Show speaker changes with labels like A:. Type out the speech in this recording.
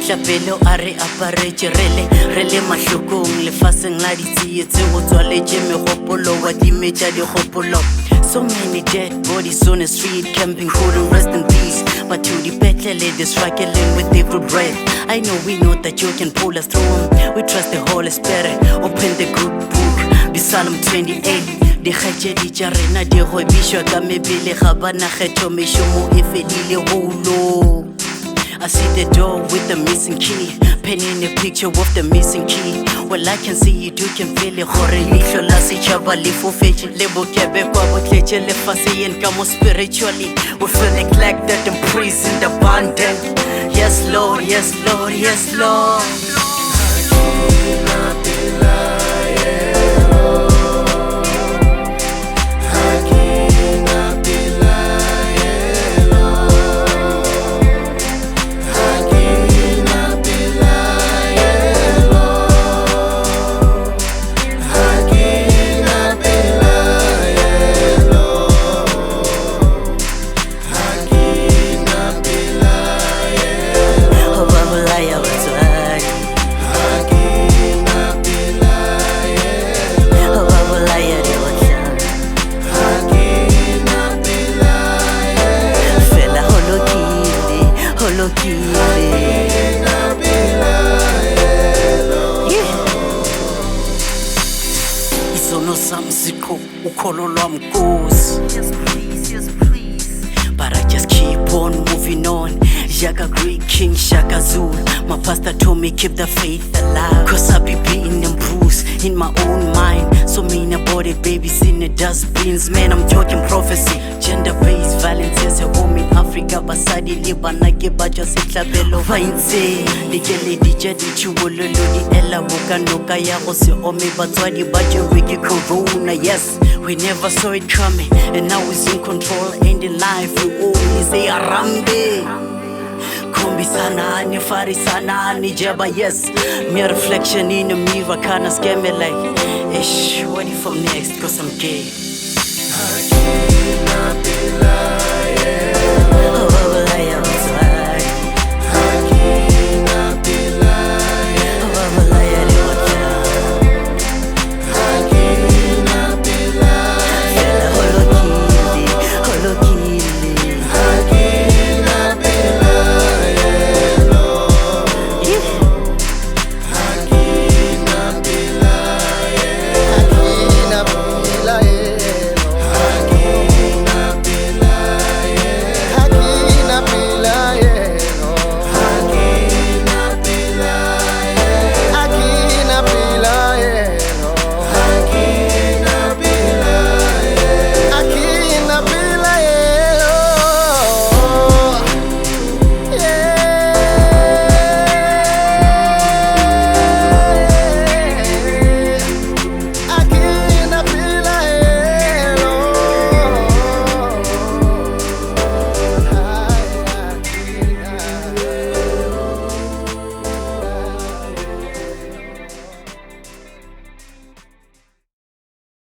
A: Tlapelo a re aparetše re le mahlokong lefaseng la ditsietse go tswaletše megopolo wa dimetša dikgopolo. So many dead bodies on the street, camping couldn't rest in peace. But to the petlele, they're struggling with every breath. I know we know that you can pull us through. We trust the Holy Spirit. Open the good book, the Psalm 28. Di kgaitšedi tša rena di gwebešwa ka mebele ga bana kgetho mešomo e fedile golo. I see the door with the missing key, painting a picture of the missing key. Well, I can see it, you can feel it. Gore lihlo la setšhaba le fofetše le bokebekwa bo tletše lefaseng ka mo spiritually. We feel neglected, imprisoned, abandoned. Yes Lord, yes Lord, yes Lord. Isono samsiko ukholo lwamkhosi. Yes please, yes please. But I just keep on moving on. Jaga Greek King Shaka Zulu. My pastor told me keep the faith alive. Cause I be beaten and bruised in my own mind. So mean about it, babies in the dustbins. Man, I'm talking prophecy. Gender-based violence is a home in Africa. Basadi libana ke bajo se tlabelo vaintse. Dikele dije dichubolo di ela boka noka ya go se ome batswadi bajo wiki corona. Yes, we never saw it coming, and now it's in control. Ending life, we only say arambe. Kombisana, farisana, jaba, yes. Me reflection in a mirror, kinda scare me like, ish, what if I'm next? Cause I'm gay.